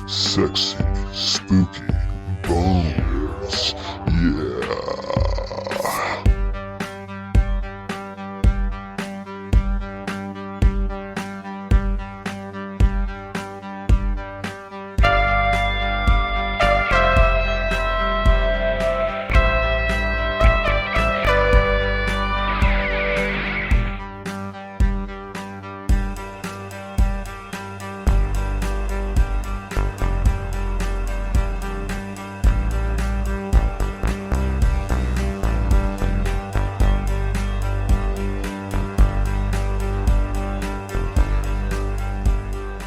sexy, spooky bones. Yeah.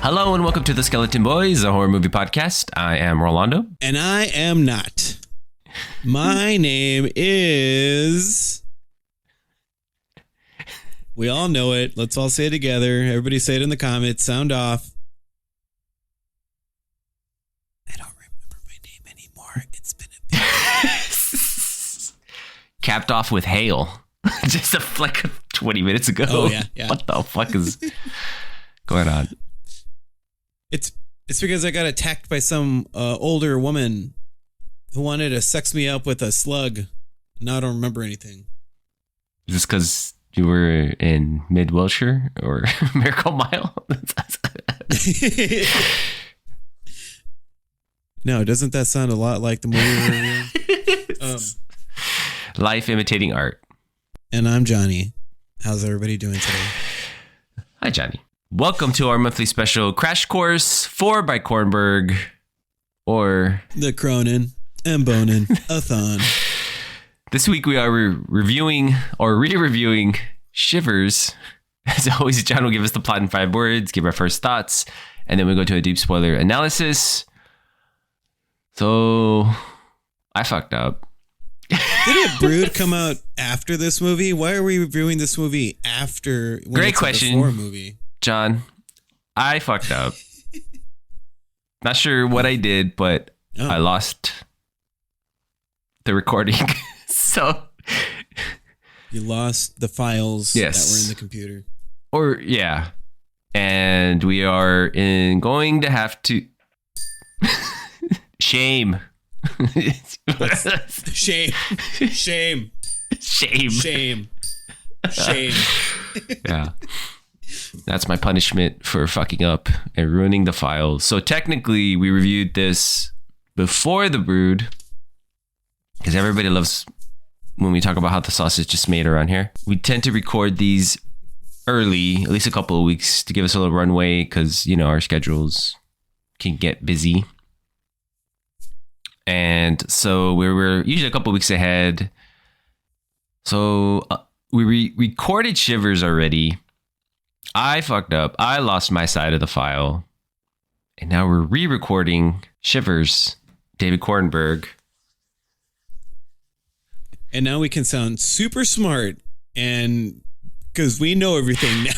Hello and welcome to the Skeleton Boys, a horror movie podcast. I am Rolando. And I am not. My name is... We all know it. Let's all say it together. Everybody say it in the comments. Sound off. I don't remember my name anymore. It's been a bit. Capped off with hail. Just a fleck of 20 minutes ago. Oh, yeah. What the fuck is going on? It's because I got attacked by some older woman who wanted to sex me up with a slug. Now I don't remember anything. Is this because you were in Mid-Wilshire or Miracle Mile? No, doesn't that sound a lot like the movie? Life imitating art. And I'm Johnny. How's everybody doing today? Hi, Johnny. Welcome to our monthly special Crash Course 4 by Cronenberg, or the Cronin and Bonin a-thon. This week we are reviewing or re-reviewing Shivers. As always, John will give us the plot in 5 words, give our first thoughts, and then we'll go to a deep spoiler analysis. So, I fucked up. Didn't Brood come out after this movie? Why are we reviewing this movie after? Great question. Before movie? John, I fucked up. Not sure what I did, but I lost the recording. So you lost the files that were in the computer. And we are going to have to shame. Shame. Yeah. That's my punishment for fucking up and ruining the files. So technically, we reviewed this before the Brood, because everybody loves when we talk about how the sausage is made around here. We tend to record these early, at least a couple of weeks, to give us a little runway, because, you know, our schedules can get busy. And so we were usually a couple of weeks ahead. So we recorded Shivers already. I fucked up. I lost my side of the file. And now we're re-recording Shivers, David Cronenberg. And now we can sound super smart, and because we know everything now.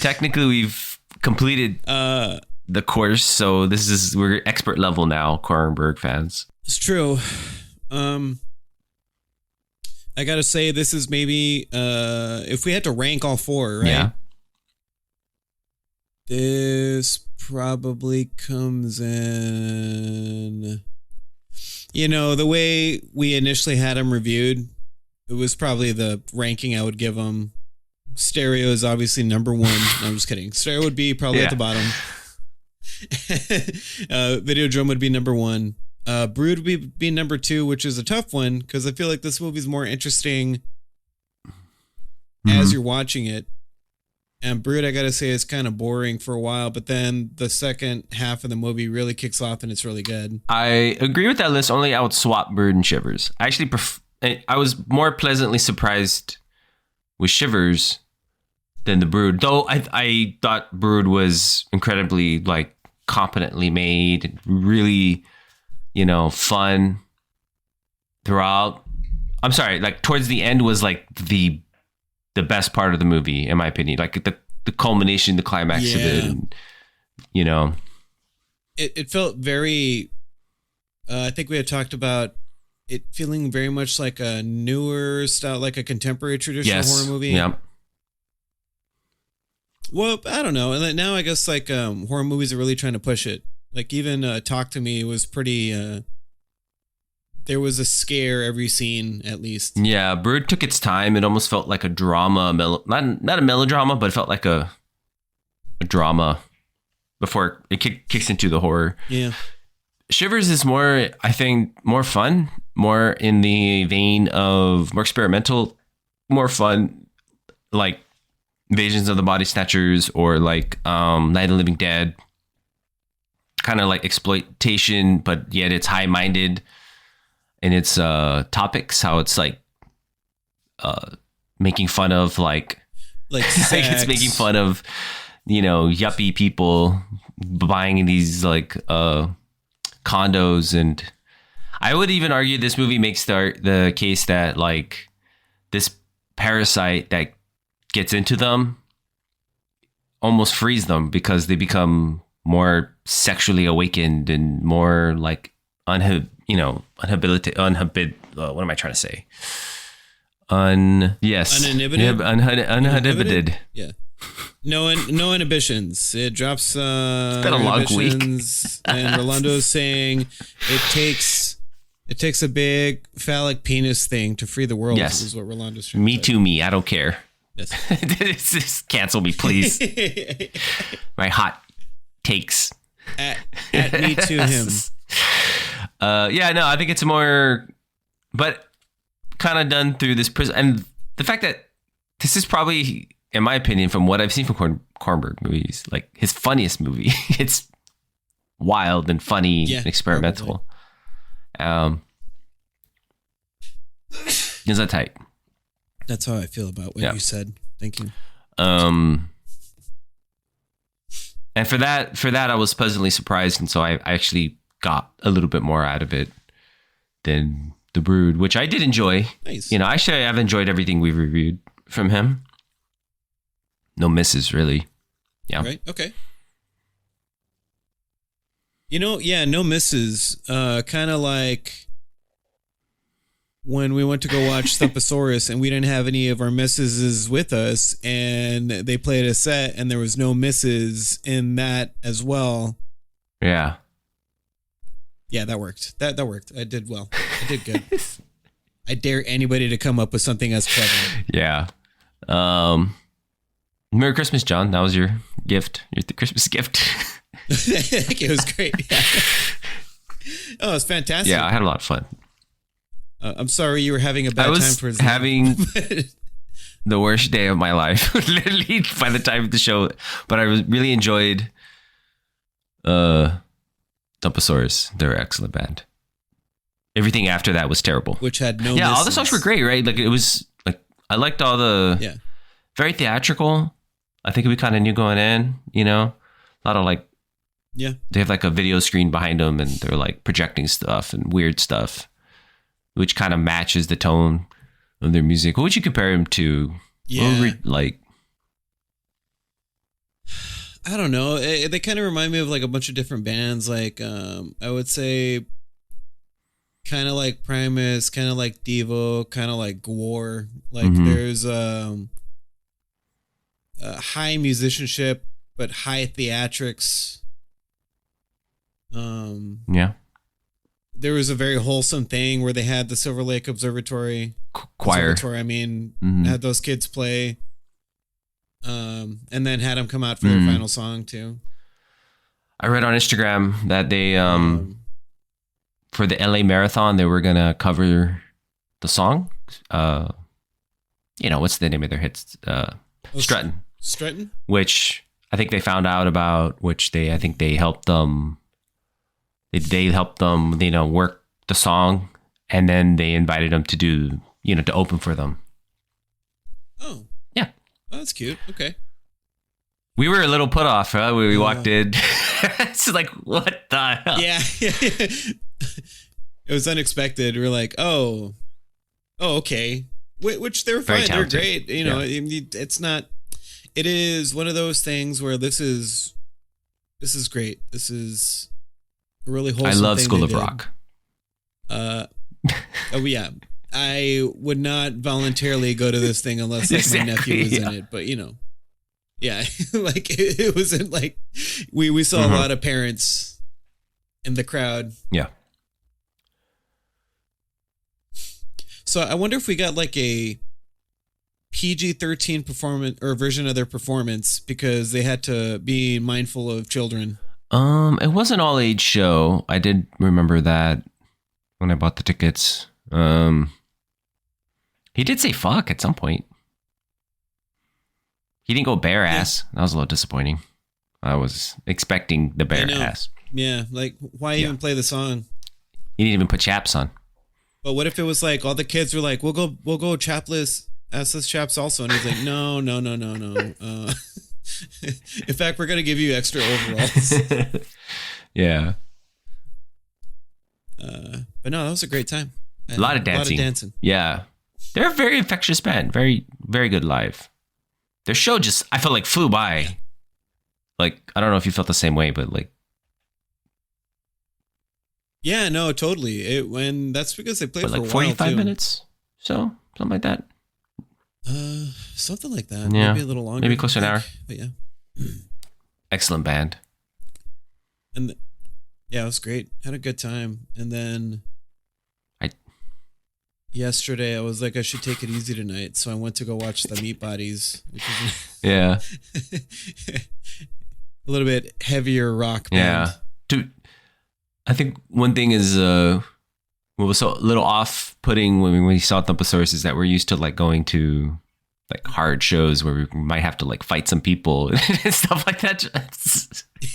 Technically, we've completed the course, so we're expert level now, Cronenberg fans. It's true. I gotta say, this is maybe if we had to rank all 4, right? Yeah. This probably comes in. You know, the way we initially had them reviewed, it was probably the ranking I would give them. Stereo is obviously number 1. No, I'm just kidding. Stereo would be probably at the bottom. Videodrome would be number 1. Brood would be number 2, which is a tough one because I feel like this movie's more interesting as you're watching it. And Brood, I gotta say, is kind of boring for a while, but then the second half of the movie really kicks off and it's really good. I agree with that list, only I would swap Brood and Shivers. I actually I was more pleasantly surprised with Shivers than the Brood, though I thought Brood was incredibly, like, competently made, really, you know, fun throughout. I'm sorry, like, towards the end was like the best part of the movie, in my opinion. Like the culmination, the climax of it, and, you know. It felt very, I think we had talked about it feeling very much like a newer style, like a contemporary traditional horror movie. Yeah. Well, I don't know. And then now I guess like horror movies are really trying to push it. Like even Talk to Me was pretty. There was a scare every scene at least. Yeah, Brood took its time. It almost felt like a drama, not a melodrama, but it felt like a drama before it kicks into the horror. Yeah. Shivers is more, I think, more fun, more in the vein of more experimental, more fun, like Invasions of the Body Snatchers or like Night of the Living Dead. Kind of like exploitation, but yet it's high-minded in its topics. How it's like making fun of like it's making fun of, you know, yuppie people buying these like condos. And I would even argue this movie makes the case that like this parasite that gets into them almost frees them because they become more sexually awakened and more like uninhibited. What am I trying to say? Uninhibited. Uninhibited. Yeah. No inhibitions. It drops. It's been a long week. And Rolando's saying it takes a big phallic penis thing to free the world. Yes. Is what Rolando's trying Me to say. too. Me. I don't care. Yes. Just cancel me, please. My hot takes. At me to him. Yeah, no, I think it's more, but kind of done through this prison. And the fact that this is probably, in my opinion, from what I've seen from Cronenberg movies, like his funniest movie. It's wild and funny and experimental. Is that tight? That's how I feel about what you said. Thank you. And for that, I was pleasantly surprised, and so I actually got a little bit more out of it than The Brood, which I did enjoy. Nice. You know, actually, I've enjoyed everything we've reviewed from him. No misses, really. Yeah. Right. Okay. You know, yeah, no misses. Kind of like when we went to go watch Thumposaurus and we didn't have any of our misses with us, and they played a set and there was no misses in that as well. Yeah. Yeah, that worked. That worked. I did well. I did good. I dare anybody to come up with something as clever. Yeah. Merry Christmas, John. That was your gift. Your Christmas gift. I think it was great. Yeah. Oh, it was fantastic. Yeah, I had a lot of fun. I'm sorry you were having a bad time. I was having the worst day of my life, literally, by the time of the show. But I really enjoyed Thumposaurus. They're an excellent band. Everything after that was terrible. Which had no all the misses. songs were great, right? Like it was like I liked all the very theatrical. I think we kind of knew going in, you know, a lot of like they have like a video screen behind them and they're like projecting stuff and weird stuff, which kind of matches the tone of their music. What would you compare them to? Yeah. Like, I don't know. They kind of remind me of like a bunch of different bands. Like, I would say kind of like Primus, kind of like Devo, kind of like Gwar. Like there's high musicianship, but high theatrics. Yeah. There was a very wholesome thing where they had the Silver Lake Observatory choir. Had those kids play. And then had them come out for their final song too. I read on Instagram that they for the LA Marathon they were gonna cover the song. You know, what's the name of their hits? Struttin'. Which I think they found out about, which I think they helped them. They helped them, you know, work the song, and then they invited them to do, you know, to open for them. Oh. Yeah. Oh, that's cute. Okay. We were a little put off, huh? We walked in. It's like, what the hell? Yeah. It was unexpected. We were like, oh, okay. Which they're fine. They're great. You know, it's not. It is one of those things where this is great. This is a really wholesome. I love thing School they of did. Rock. Oh yeah. I would not voluntarily go to this thing unless like, my nephew was in it, but you know. Yeah, like it wasn't like we saw a lot of parents in the crowd. Yeah. So I wonder if we got like a PG-13 performance or version of their performance because they had to be mindful of children. It was an all age show. I did remember that when I bought the tickets. He did say fuck at some point. He didn't go bare ass. That was a little disappointing. I was expecting the bare ass. Yeah, like why even play the song? He didn't even put chaps on. But what if it was like all the kids were like, we'll go chapless, assless chaps also, and he's like, no. In fact, we're gonna give you extra overalls. Yeah. But no, that was a great time. A lot of dancing. Yeah, they're a very infectious band. Very, very good live. Their show just, I felt like flew by. Like, I don't know if you felt the same way, but like. Yeah, no, totally. When that's because they played for like a while 45 too. minutes, so something like that. Something like that. Yeah, maybe a little longer. maybe close to an hour. But yeah, excellent band. And yeah, it was great. Had a good time. And then yesterday I was like, I should take it easy tonight, so I went to go watch the Meat Bodies, which is Yeah. a little bit heavier rock band. Yeah, dude. I think one thing is what was so a little off-putting when we saw Thumpasaurus is that we're used to like going to like hard shows where we might have to like fight some people and stuff like that.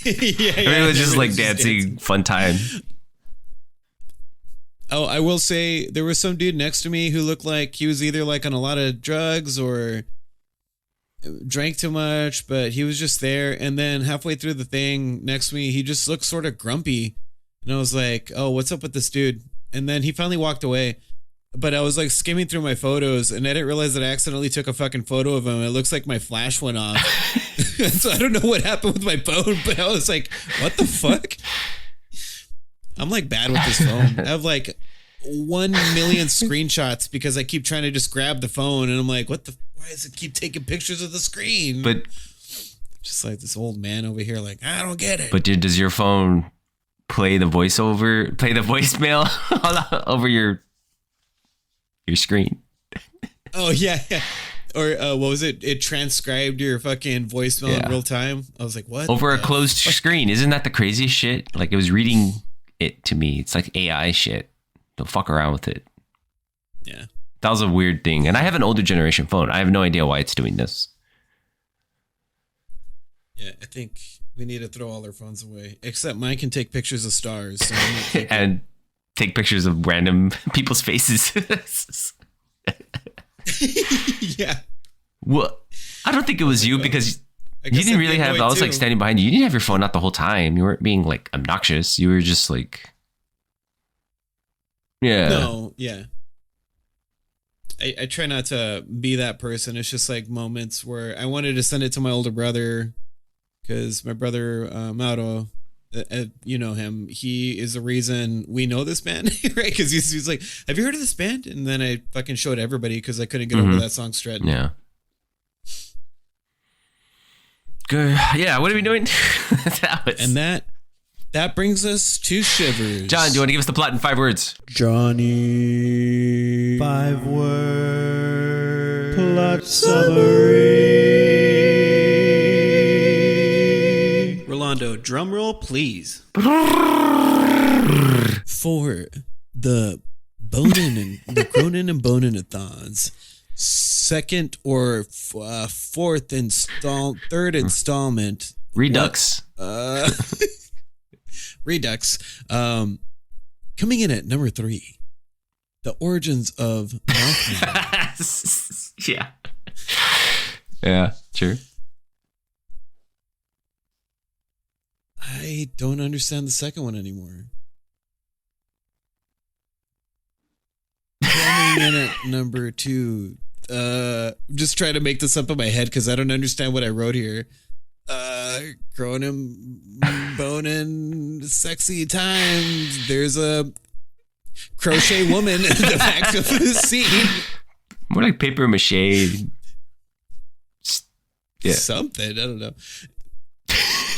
It was just like dancing, fun time. Oh, I will say there was some dude next to me who looked like he was either like on a lot of drugs or drank too much, but he was just there. And then halfway through the thing next to me, he just looked sort of grumpy. And I was like, oh, what's up with this dude? And then he finally walked away. But I was like skimming through my photos and I didn't realize that I accidentally took a fucking photo of him. It looks like my flash went off. So I don't know what happened with my phone, but I was like, what the fuck? I'm like bad with this phone. I have like 1 million screenshots because I keep trying to just grab the phone and I'm like, why does it keep taking pictures of the screen? But just like this old man over here, like, I don't get it. But does your phone play the voicemail over your screen? Oh yeah. Or what was it? It transcribed your fucking voicemail in real time. I was like, what? Over a closed screen. Isn't that the craziest shit? Like it was reading it to me. It's like AI shit. Don't fuck around with it. Yeah. That was a weird thing. And I have an older generation phone. I have no idea why it's doing this. Yeah, I think we need to throw all our phones away. Except mine can take pictures of stars. So and take pictures of random people's faces. Yeah. Well, I don't think it was you because you didn't really have, I was like standing behind you. You didn't have your phone out the whole time. You weren't being like obnoxious. You were just like, yeah. No, yeah. I try not to be that person. It's just like moments where I wanted to send it to my older brother because my brother, Mauro, you know him. He is the reason we know this band, right? Because he's like, have you heard of this band? And then I fucking showed everybody because I couldn't get over that song straight. Yeah. Good. Yeah. What are we doing? That brings us to Shivers. John, do you want to give us the plot in 5 words? Johnny. 5 word plot summary. Rolando, drum roll, please. For the Cronin and Bonin-a-thons, second or third installment. Redux. Redux. Coming in at number 3, the origins of Mothman. Yeah. Yeah, sure. I don't understand the second one anymore. Coming in at number 2. Just trying to make this up in my head because I don't understand what I wrote here. Cronin, Bonin, sexy times. There's a crochet woman in the back of the scene. More like paper mache Yeah. something. I don't know.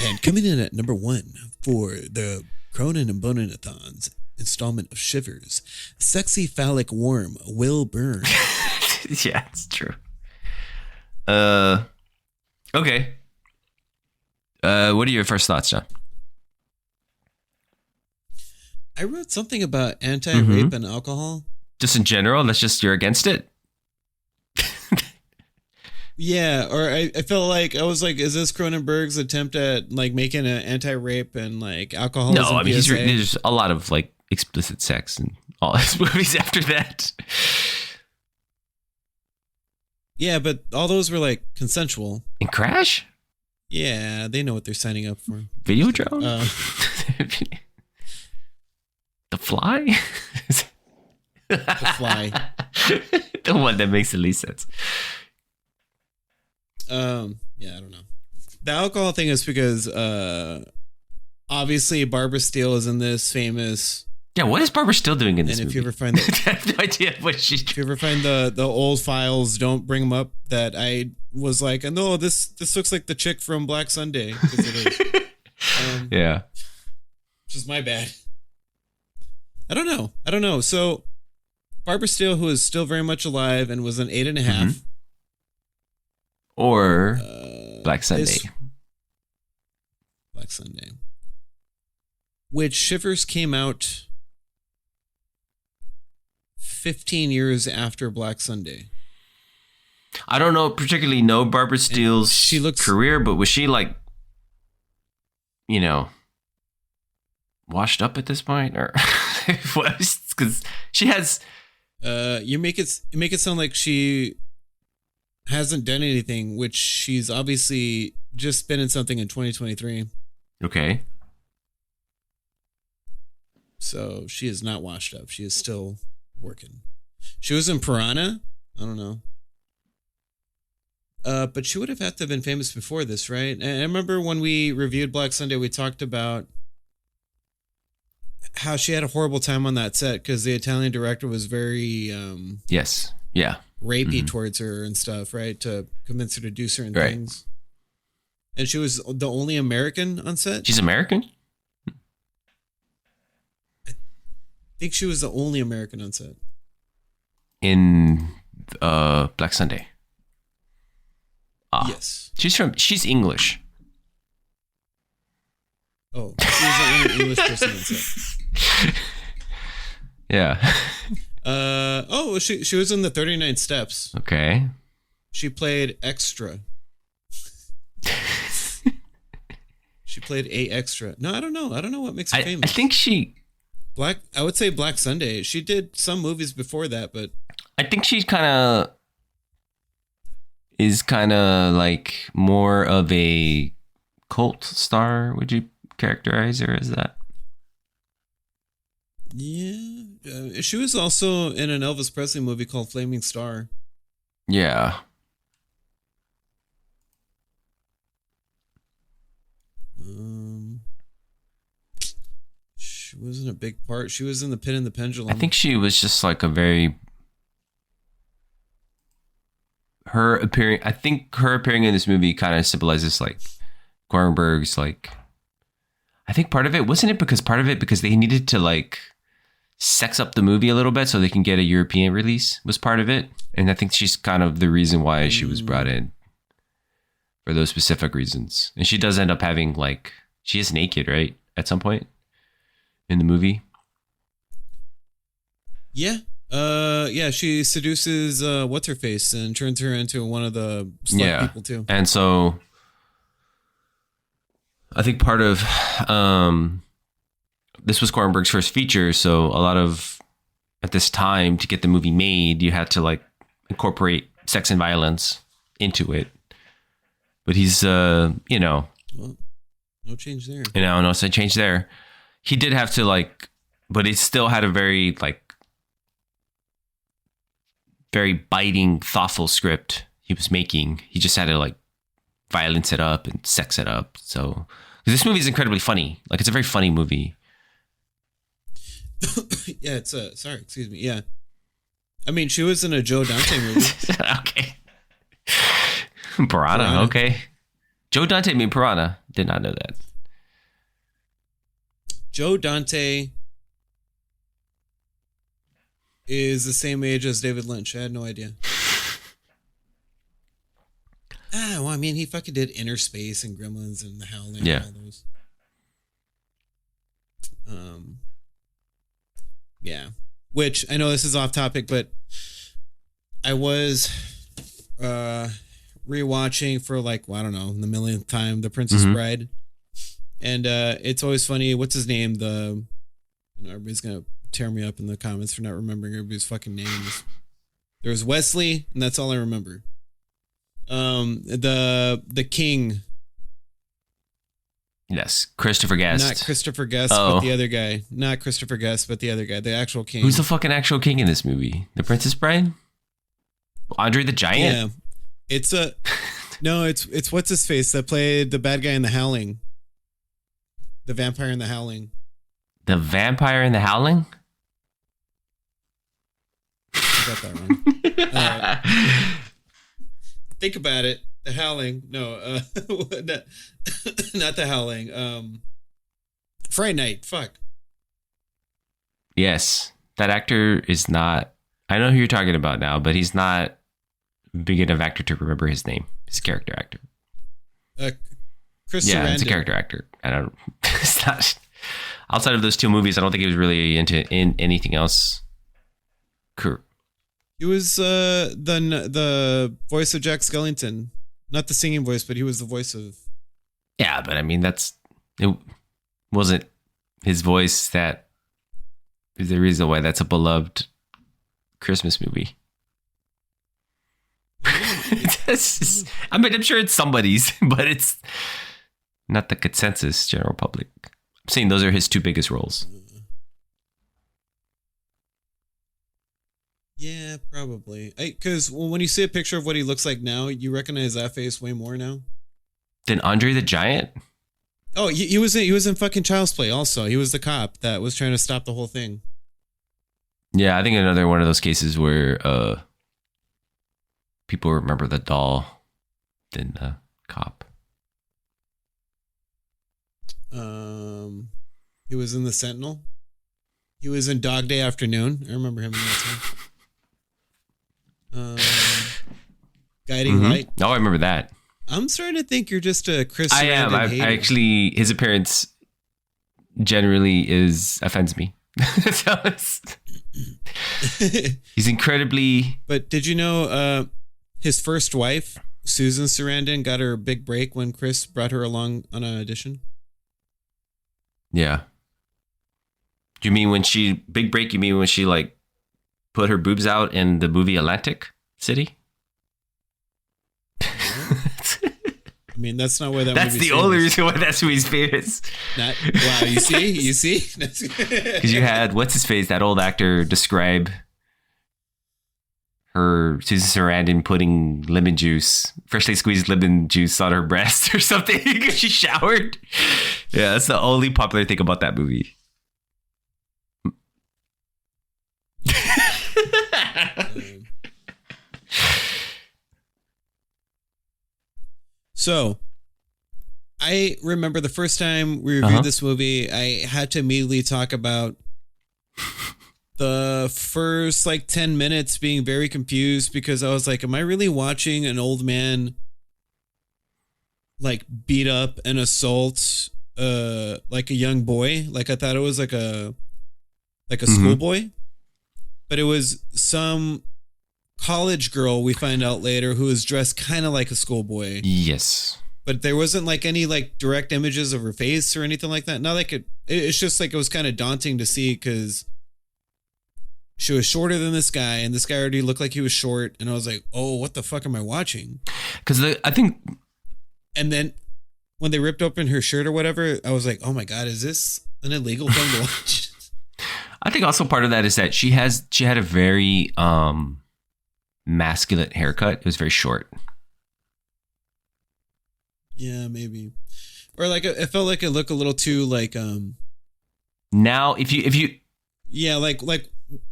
And coming in at number 1 for the Cronin and Bonin-a-thons installment of Shivers, Sexy Phallic Worm Will Burn. Yeah, it's true. Okay. What are your first thoughts, John? I wrote something about anti-rape and alcohol. Just in general, that's just you're against it? Yeah, or I felt like I was like, is this Cronenberg's attempt at like making an anti-rape and like alcoholism? No, I mean PSA? there's a lot of like explicit sex in all his movies after that. Yeah, but all those were like consensual. In Crash? Yeah, they know what they're signing up for. Videodrome? The Fly? The Fly. The one that makes the least sense. Yeah, I don't know. The alcohol thing is because obviously Barbara Steele is in this famous. Yeah, what is Barbara still doing in this and if movie? you ever find I have no idea what she's if you ever find the old files, don't bring them up. That I was like, no, this looks like the chick from Black Sunday. 'Cause it is. Yeah. Which is my bad. I don't know. So Barbara Steele, who is still very much alive and was an 8.5. Or Black Sunday. Black Sunday. Which Shivers came out 15 years after Black Sunday. I don't particularly know Barbara Steele's career, but was she like, washed up at this point? Or because she has... You make it sound like she hasn't done anything, which she's obviously just been in something in 2023. Okay. So she is not washed up. She is still working. She was in Piranha. I don't know. But she would have had to have been famous before this, right? And I remember when we reviewed Black Sunday, we talked about how she had a horrible time on that set because the Italian director was very yes. Yeah. rapey towards her and stuff, right? To convince her to do certain things. And she was the only American on set. She's American? I think she was the only American on set. In Black Sunday. Yes. She's English. Oh, she was the only English person on set. Yeah. She was in the 39 Steps. Okay. She played extra. She played a extra. No, I don't know. I don't know what makes her famous. I think I would say Black Sunday. She did some movies before that, but I think she's kind of like more of a cult star. Would you characterize her as that? Yeah. She was also in an Elvis Presley movie called Flaming Star. Yeah. She wasn't a big part. She was in The Pin and the Pendulum. I think she was just like I think her appearing in this movie kind of symbolizes like Cronenberg's like, I think part of it, because they needed to like sex up the movie a little bit so they can get a European release was part of it. And I think she's kind of the reason why she was brought in for those specific reasons. And she does end up having like, she is naked, right? At some point in the movie. Yeah. She seduces what's her face and turns her into one of the slut people too. And so I think part of this was Cronenberg's first feature, so a lot of at this time to get the movie made, you had to like incorporate sex and violence into it. But he's well, no change there. No change there. He did have to like, but he still had a very biting, thoughtful script he was making. He just had to like violence it up and sex it up. So this movie is incredibly funny. Like it's a very funny movie. Yeah, it's excuse me. Yeah. I mean, she was in a Joe Dante movie. Okay. Piranha. Okay. Joe Dante made Piranha. Did not know that. Joe Dante is the same age as David Lynch. I had no idea. Well, I mean, he fucking did Inner Space and Gremlins and The Howling and all those. Yeah. Which, I know this is off topic, but I was rewatching for like, well, I don't know, the millionth time, The Princess Bride. And it's always funny. What's his name? Everybody's going to tear me up in the comments for not remembering everybody's fucking names. There was Wesley, and that's all I remember. The king. Yes, Christopher Guest. Not Christopher Guest, but the other guy. Not Christopher Guest, but the other guy. The actual king. Who's the fucking actual king in this movie? The Princess Bride? Andre the Giant? Yeah. It's what's his face that played the bad guy in The Howling. The vampire in The Howling. The vampire in The Howling? I got that wrong. Think about it. The Howling. No, not The Howling. Friday Night. Fuck. Yes. That actor is not... I know who you're talking about now, but he's not big enough actor to remember his name. He's a character actor. Chris Yeah, Sarandon. it's a character actor. I don't... It's not... Outside of those two movies, I don't think he was really in anything else. Cool. He was the voice of Jack Skellington. Not the singing voice, but he was the voice of... Yeah, but I mean, it wasn't his voice that is the reason why that's a beloved Christmas movie. I mean, I'm sure it's somebody's, but it's not the consensus general public. I'm saying those are his two biggest roles. Yeah, probably. Because when you see a picture of what he looks like now, you recognize that face way more now. Then Andre the Giant? Oh, he was in fucking Child's Play also. He was the cop that was trying to stop the whole thing. Yeah, I think another one of those cases where people remember the doll than the cop. He was in The Sentinel. He was in Dog Day Afternoon. I remember him in that time. Guiding Light. Oh, I remember that. I'm starting to think you're just a Chris I am. I hater. actually, his appearance generally offends me. He's incredibly... But did you know his first wife, Susan Sarandon, got her big break when Chris brought her along on an audition? Yeah. Do you mean when she... Big break, you mean when she like put her boobs out in the movie Atlantic City? I mean, that's not why that's the only reason why that's who he's famous. Wow, you see? Because you had, what's his face, that old actor describe her, Susan Sarandon, putting lemon juice, freshly squeezed lemon juice on her breast or something because she showered. Yeah, that's the only popular thing about that movie. So, I remember the first time we reviewed this movie, I had to immediately talk about the first like 10 minutes being very confused because I was like, am I really watching an old man like beat up and assault like a young boy? Like I thought it was like a schoolboy, but it was some college girl we find out later who is dressed kind of like a schoolboy. Yes. But there wasn't like any like direct images of her face or anything like that. Not like it's just like it was kind of daunting to see because she was shorter than this guy and this guy already looked like he was short. And I was like, oh, what the fuck am I watching? Because I think... And then when they ripped open her shirt or whatever, I was like, oh my God, is this an illegal thing to watch? I think also part of that is that she had a very masculine haircut. It was very short. Yeah, maybe. Or like it felt like it looked a little too like now if you yeah, like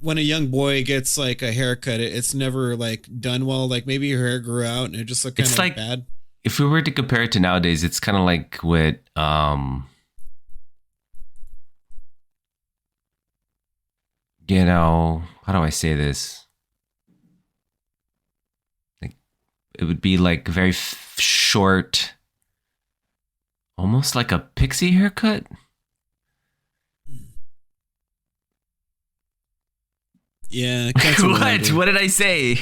when a young boy gets like a haircut, it's never like done well. Like maybe your hair grew out and it just looked kind It's of like bad. if we were to compare it to nowadays, it's kind of like what how do I say this? Like it would be like very short, almost like a pixie haircut. Yeah. Cancel What? Remember. What did I say?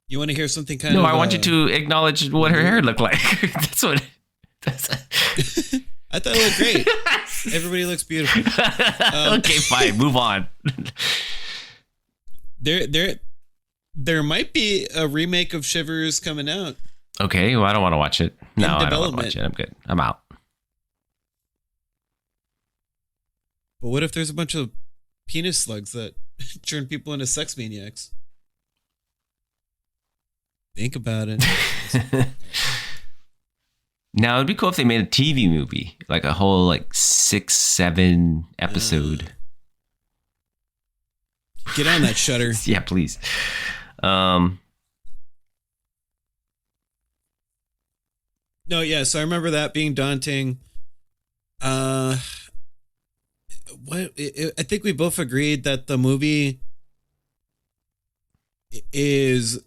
You want to hear something kind No, of? I want you to acknowledge what her hair looked like. That's what. I thought it looked great. Everybody looks beautiful. Okay, fine. Move on. There might be a remake of Shivers coming out. Okay, well, I don't want to watch it. No, I don't want to development. watch it. I'm good. I'm out. But what if there's a bunch of penis slugs that turn people into sex maniacs? Think about it. Now it'd be cool if they made a TV movie, like a whole like 6-7 episode. Get on that, Shutter. Yeah, please. No, yeah. So I remember that being daunting. I think we both agreed that the movie is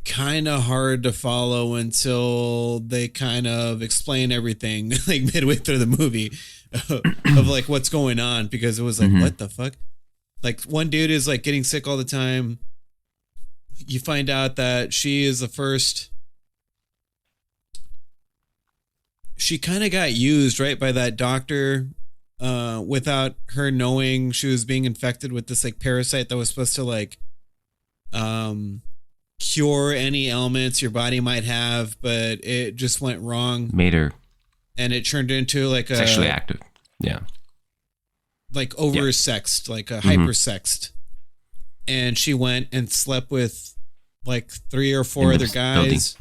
kind of hard to follow until they kind of explain everything like midway through the movie of like what's going on, because it was like, what the fuck? Like one dude is like getting sick all the time. You find out that she is the first. She kind of got used, right, by that doctor without her knowing she was being infected with this like parasite that was supposed to like cure any ailments your body might have, but it just went wrong. Made her and it turned into like a sexually active. Yeah. Like oversexed, like a hypersexed. And she went and slept with like 3 or 4 other guys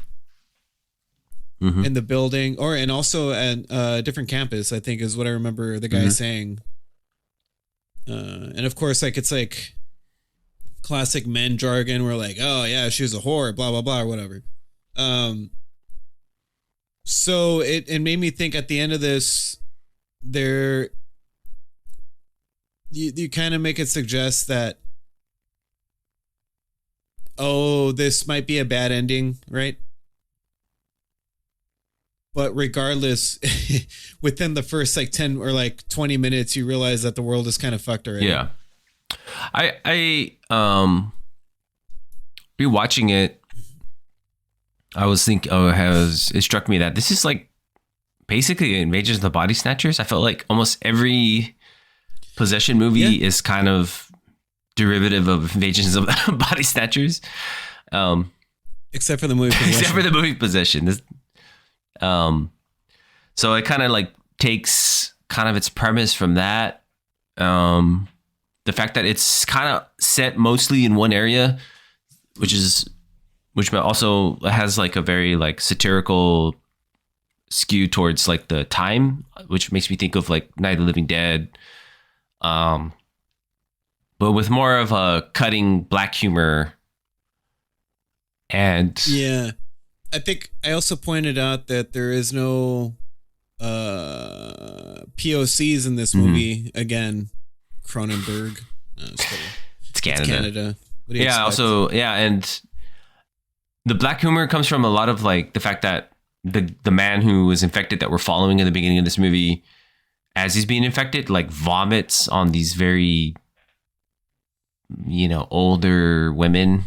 in the building, and also at a different campus, I think is what I remember the guy saying. And of course, like it's like classic men jargon. We're like, oh yeah, she was a whore, blah blah blah, or whatever. So it made me think at the end of this, you kind of make it suggest that, oh, this might be a bad ending, right? But regardless, within the first like 10 or like 20 minutes, you realize that the world is kind of fucked already. Yeah. I rewatching it, I was thinking, it struck me that this is like basically Invasions of the Body Snatchers. I felt like almost every possession movie is kind of derivative of Invasions of the Body Snatchers. Except for the movie Possession. Except for the movie Possession. So it kind of like takes kind of its premise from that. The fact that it's kind of set mostly in one area, which also has like a very like satirical skew towards like the time, which makes me think of like Night of the Living Dead. But with more of a cutting black humor. And yeah, I think I also pointed out that there is no POCs in this movie. Again, Cronenberg. No, it's Canada. It's Canada. What do you expect? Also, and the black humor comes from a lot of like the fact that the man who was infected that we're following in the beginning of this movie, as he's being infected, like vomits on these very, older women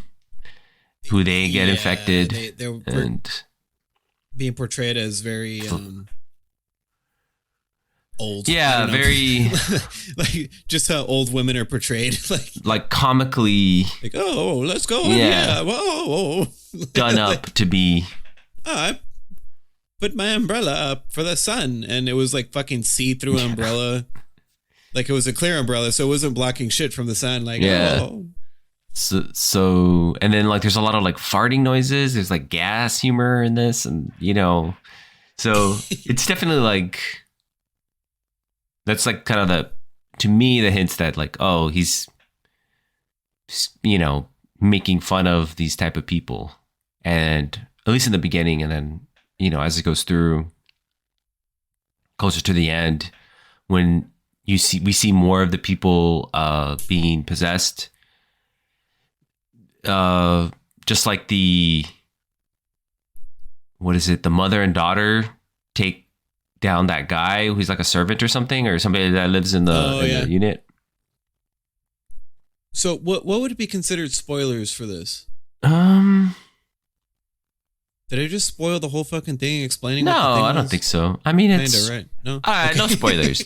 who they get infected. They're and being portrayed as very old. Yeah, very like just how old women are portrayed, like comically. Like, oh, let's go. Yeah. Whoa. Done up to be. I put my umbrella up for the sun, and it was like fucking see-through umbrella. Like it was a clear umbrella, so it wasn't blocking shit from the sun. Like, oh. So, and then like there's a lot of like farting noises. There's like gas humor in this, and so it's definitely like That's like kind of to me, the hints that like, oh, he's, making fun of these type of people. And at least in the beginning, and then, as it goes through closer to the end, when we see more of the people being possessed, just like the mother and daughter take down that guy who's like a servant or something, or somebody that lives in the unit. So what would be considered spoilers for this? Did I just spoil the whole fucking thing explaining? No, what the thing I don't was? think so. I mean, it's kinda right. No, no spoilers.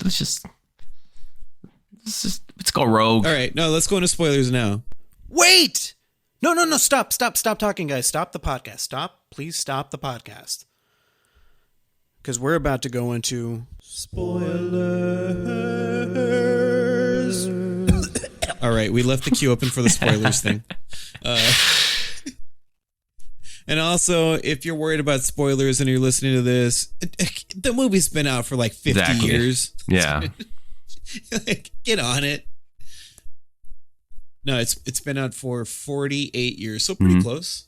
Let's go rogue. All right, no, let's go into spoilers now. Wait! No, stop talking, guys. Stop the podcast. Please stop the podcast. Because we're about to go into spoilers. All right, we left the queue open for the spoilers thing. And also, if you're worried about spoilers and you're listening to this, the movie's been out for like 50 years. Yeah. Like, get on it. No, it's been out for 48 years, so pretty close.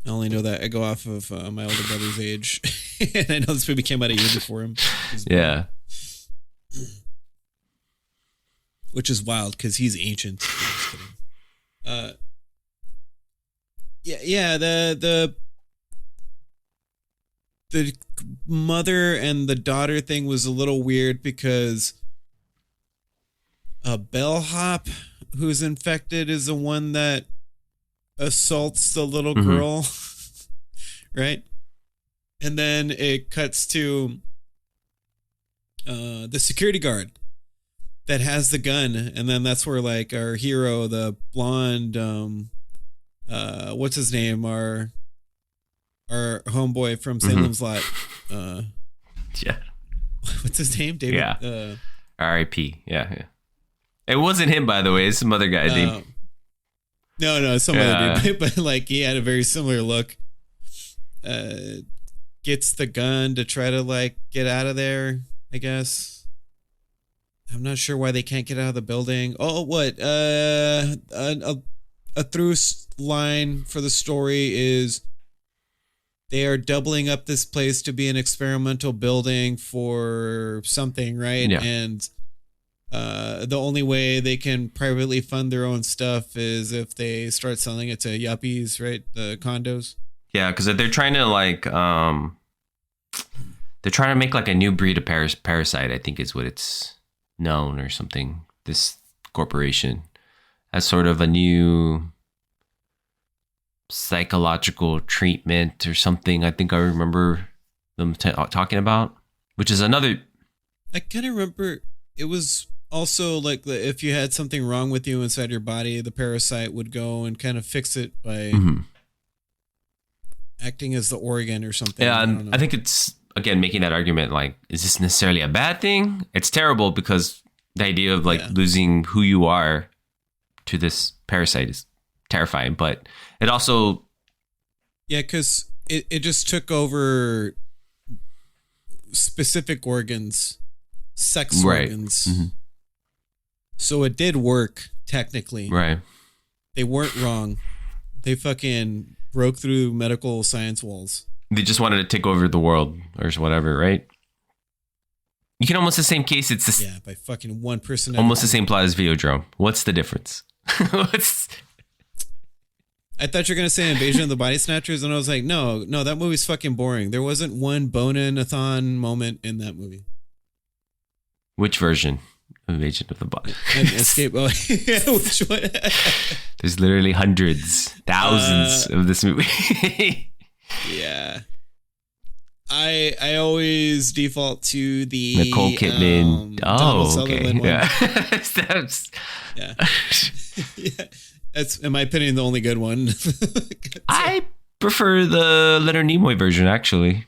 I only know that I go off of my older brother's age, and I know this movie came out a year before him. Yeah. Which is wild because he's ancient. The mother and the daughter thing was a little weird because a bellhop who's infected is the one that assaults the little girl, right? And then it cuts to the security guard that has the gun, and then that's where like our hero, the blonde, what's his name, our homeboy from Salem's Lot, yeah, what's his name, David? Yeah, R.I.P. Yeah. It wasn't him, by the way. It's some other guy. No, some other dude, but like he had a very similar look. Gets the gun to try to like get out of there, I guess. I'm not sure why they can't get out of the building. Oh, what? A through line for the story is they are doubling up this place to be an experimental building for something, right? Yeah. And the only way they can privately fund their own stuff is if they start selling it to yuppies, right? The condos. Yeah, because they're trying to like they're trying to make like a new breed of parasite, I think is what it's known or something. This corporation as sort of a new psychological treatment or something. I think I remember them talking about, which is another. I kind of remember it was also like if you had something wrong with you inside your body, the parasite would go and kind of fix it by acting as the organ or something. Yeah, and I think it's, again, making that argument like, is this necessarily a bad thing? It's terrible because the idea of like losing who you are to this parasite is terrifying, but it also... Yeah, because it just took over specific organs, sex organs. So it did work, technically. Right. They weren't wrong. They fucking broke through medical science walls. They just wanted to take over the world or whatever, right? You can almost the same case. It's this, by fucking one person. Almost the same plot as Videodrome. What's the difference? I thought you were gonna say Invasion of the Body Snatchers, and I was like, no, that movie's fucking boring. There wasn't one Bonin-a-thon moment in that movie. Which version? Invasion of the Body. Escape. Oh, which one? There's literally hundreds, thousands of this movie. Yeah. I always default to the Nicole Kidman. Okay. Yeah. Yeah. That's, in my opinion, the only good one. I prefer the Leonard Nimoy version, actually.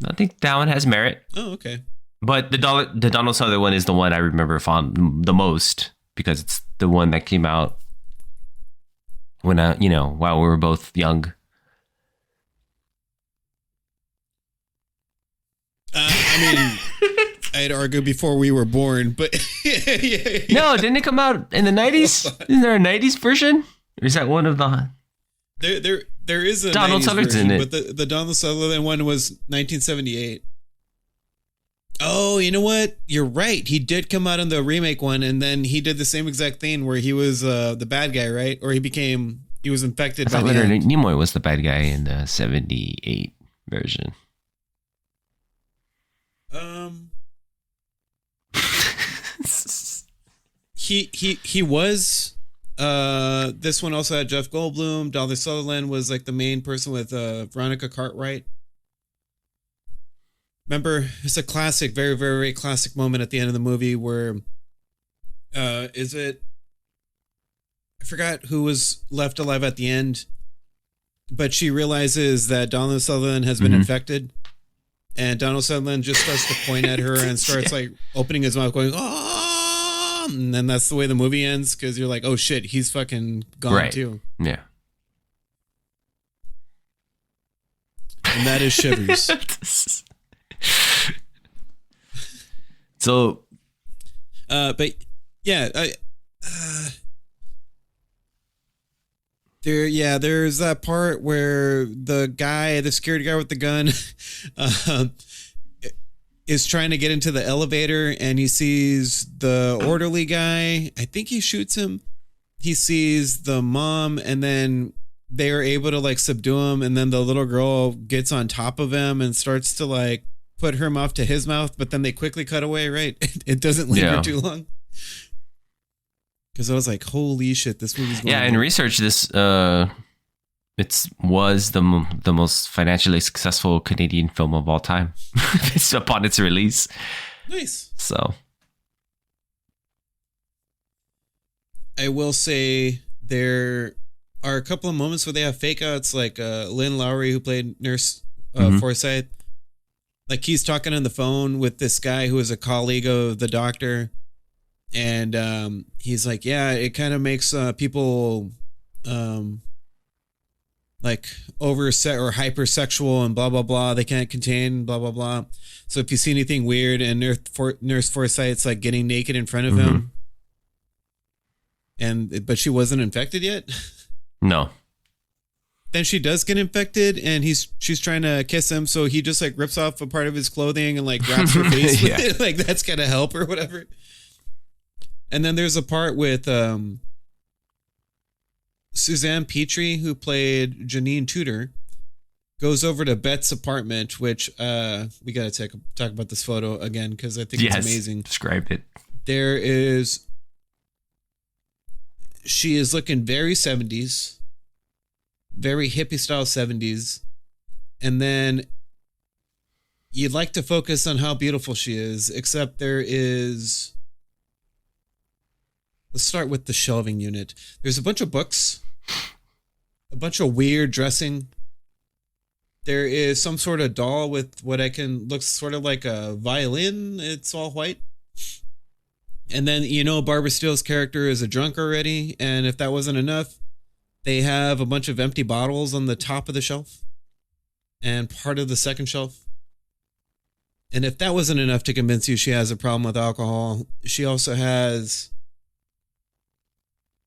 I think that one has merit. Oh, okay. But the Donald Sutherland one is the one I remember the most because it's the one that came out when while we were both young. I mean, I'd argue before we were born, but yeah. No, didn't it come out in the 90s? Isn't there a 90s version? Or is that one of the... There is a Donald 90s Sutherland's version, in it. but the Donald Sutherland one was 1978. Oh, you know what? You're right. He did come out in the remake one, and then he did the same exact thing where he was the bad guy, right? Or he was infected I by thought the Leonard end. Nimoy was the bad guy in the 78 version. He was. This one also had Jeff Goldblum. Donald Sutherland was like the main person with Veronica Cartwright. Remember, it's a classic, very, very, very classic moment at the end of the movie where, I forgot who was left alive at the end, but she realizes that Donald Sutherland has been infected, and Donald Sutherland just starts to point at her and starts like opening his mouth, going, "Oh!" And then that's the way the movie ends, because you're like, "Oh shit, he's fucking gone too." Yeah. And that is Shivers. So, but yeah, there's that part where the security guy with the gun, is trying to get into the elevator, and he sees the orderly guy. I think he shoots him. He sees the mom, and then they are able to like subdue him, and then the little girl gets on top of him and starts to like put her mouth to his mouth, but then they quickly cut away, right? It doesn't linger too long. Because I was like, holy shit, this movie's going in research, this it was the most financially successful Canadian film of all time upon its release. Nice. So I will say there are a couple of moments where they have fake outs, like Lynn Lowry, who played Nurse Forsyth. Like he's talking on the phone with this guy who is a colleague of the doctor. And he's like, yeah, it kind of makes people like overset or hypersexual and blah, blah, blah. They can't contain blah, blah, blah. So if you see anything weird, and Nurse Forsyth's like getting naked in front of him. But she wasn't infected yet. No. Then she does get infected, and she's trying to kiss him, so he just like rips off a part of his clothing and like wraps her face with it. Like that's gonna help or whatever. And then there's a part with Suzanne Petrie, who played Janine Tudor, goes over to Bet's apartment, which we gotta talk about this photo again because I think it's amazing. Describe it. She is looking very 70s. Very hippie style 70s. And then you'd like to focus on how beautiful she is, except let's start with the shelving unit. There's a bunch of books, a bunch of weird dressing. There is some sort of doll with looks sort of like a violin. It's all white. And then, Barbara Steele's character is a drunk already. And if that wasn't enough, they have a bunch of empty bottles on the top of the shelf and part of the second shelf. And if that wasn't enough to convince you she has a problem with alcohol, she also has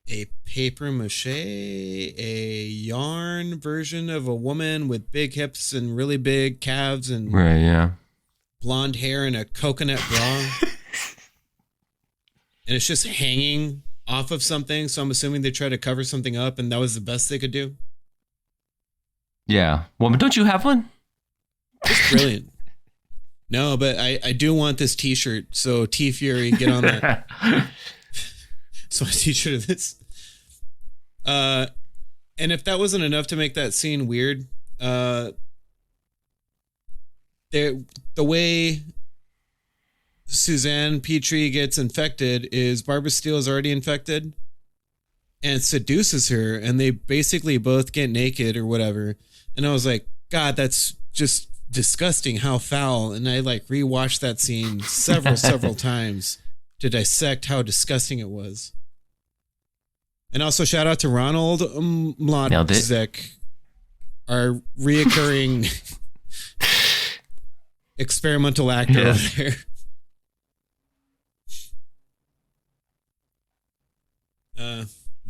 a paper mache, a yarn version of a woman with big hips and really big calves and blonde hair and a coconut bra. And it's just hanging off of something, so I'm assuming they tried to cover something up, and that was the best they could do. Yeah. Well, but don't you have one? It's brilliant. No, but I do want this t-shirt, so T-Fury, get on that. So a t-shirt of this. And if that wasn't enough to make that scene weird, the way Suzanne Petrie gets infected is Barbara Steele is already infected and seduces her, and they basically both get naked or whatever. And I was like, God, that's just disgusting. How foul. And I like rewatched that scene several times to dissect how disgusting it was. And also shout out to Ronald Mlodzik, our reoccurring experimental actor over there.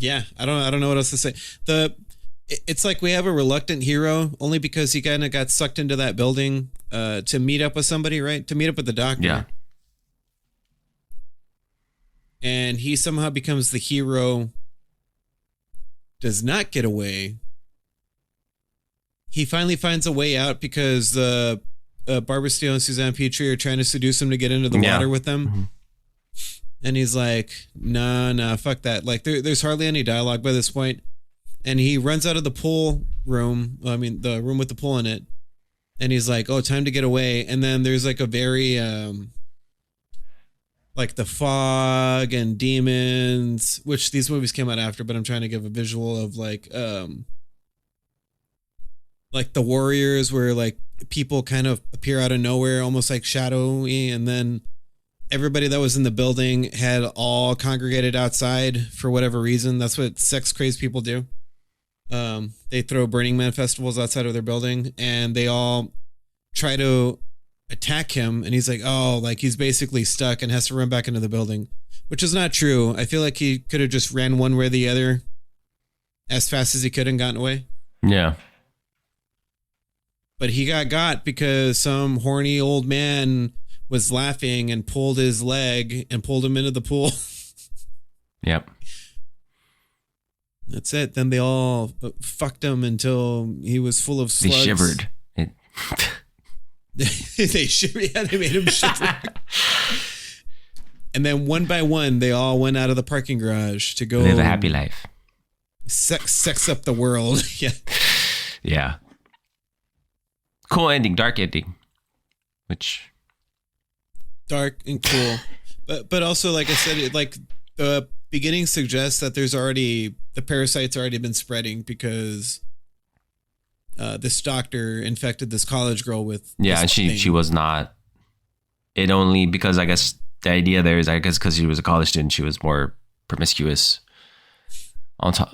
Yeah, I don't know what else to say. It's like we have a reluctant hero only because he kind of got sucked into that building to meet up with somebody, right? To meet up with the doctor. Yeah. And he somehow becomes the hero, does not get away. He finally finds a way out because Barbara Steele and Suzanne Petrie are trying to seduce him to get into the water with them. Mm-hmm. And he's like, nah, fuck that. Like, there's hardly any dialogue by this point. And he runs out of the pool room. I mean, the room with the pool in it. And he's like, oh, time to get away. And then there's like a very, like the fog and demons, which these movies came out after, but I'm trying to give a visual of like the Warriors, where like people kind of appear out of nowhere, almost like shadowy. And then everybody that was in the building had all congregated outside for whatever reason. That's what sex-crazed people do. They throw Burning Man festivals outside of their building, and they all try to attack him. And he's like, oh, like he's basically stuck and has to run back into the building, which is not true. I feel like he could have just ran one way or the other as fast as he could and gotten away. Yeah. But he got because some horny old man was laughing and pulled his leg and pulled him into the pool. Yep. That's it. Then they all fucked him until he was full of slugs. They shivered. They shivered. Yeah, they made him shiver. And then one by one, they all went out of the parking garage to go live a happy life. Sex up the world. Yeah. Yeah. Cool ending, dark ending. Which dark and cool. But also, like I said, like the beginning suggests that the parasites already been spreading because this doctor infected this college girl with and she was not. It only because I guess the idea there is because she was a college student, she was more promiscuous. On top,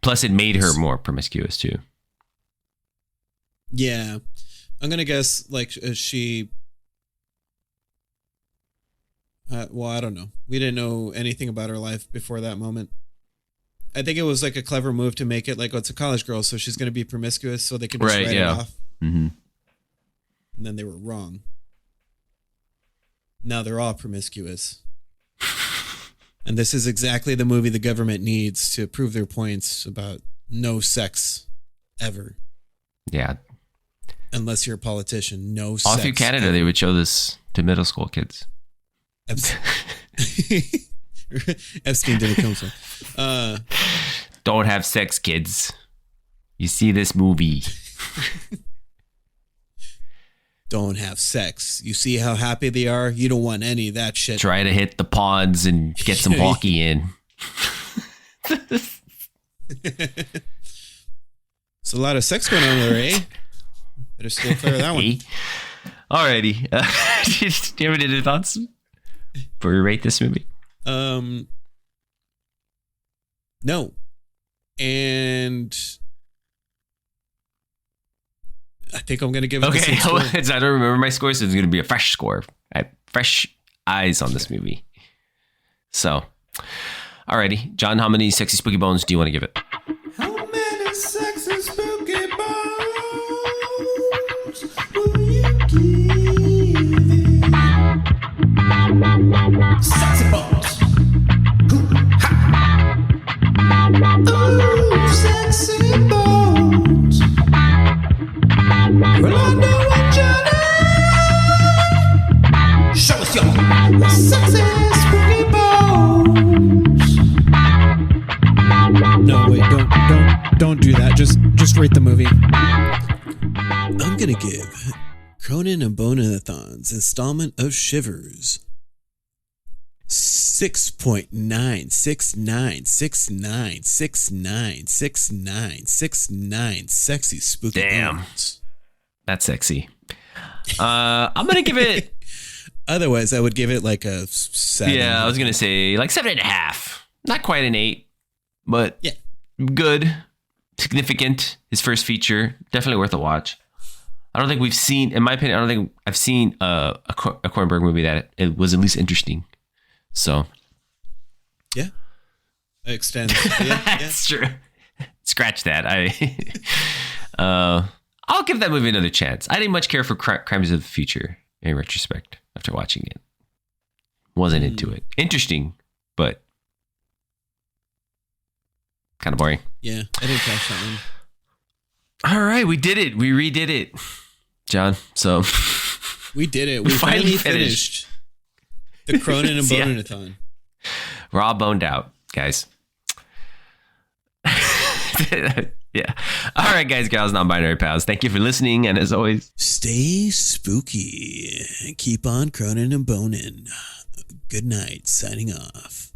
plus it made her more promiscuous too. Yeah, I'm gonna guess like she. Well, I don't know. We didn't know anything about her life before that moment. I think it was like a clever move to make it like, oh, it's a college girl, so she's going to be promiscuous, so they could just write it off. Mm-hmm. And then they were wrong. Now they're all promiscuous. And this is exactly the movie the government needs to prove their points about no sex ever. Yeah. Unless you're a politician, no sex. All through Canada, they would show this to middle school kids. Epstein didn't come from. Don't have sex, kids. You see this movie. Don't have sex. You see how happy they are? You don't want any of that shit. Try to hit the ponds and get some hockey in. There's a lot of sex going on there, eh? Better stay clear of that one. Alrighty. Do you have any thoughts before we rate this movie? No. And I think I'm going to give it the same score. I don't remember my score, so it's going to be a fresh score. I have fresh eyes on this movie. So, alrighty. John, how many sexy spooky bones do you want to give it? How many sexy spooky bones will you give it? Sexy bones. Ooh, sexy bones. Well, I know a journey. Show us your sexy spooky bones. No, wait, don't do that. Just rate the movie. I'm gonna give Cronin and Bonathon's installment of Shivers 6.96969696969 sexy spooky bones. That's sexy. I'm gonna give it. Otherwise, I would give it like a 7. Yeah, I was gonna say like 7.5. Not quite an 8, but yeah, good, significant. His first feature, definitely worth a watch. I don't think we've seen, in my opinion, I don't think I've seen a Cronenberg movie that it was at least interesting. So, yeah, extends. Yeah. That's true. Scratch that. I'll give that movie another chance. I didn't much care for Crimes of the Future in retrospect after watching it. Wasn't into it. Interesting, but kind of boring. Yeah, I didn't catch that one. All right, we did it. We redid it, John. So we did it. We finally finished the Cronin and Bonin-a-thon. We're all boned out, guys. Yeah. All right, guys, gals, non-binary pals. Thank you for listening, and as always, stay spooky and keep on Cronin and Bonin. Good night. Signing off.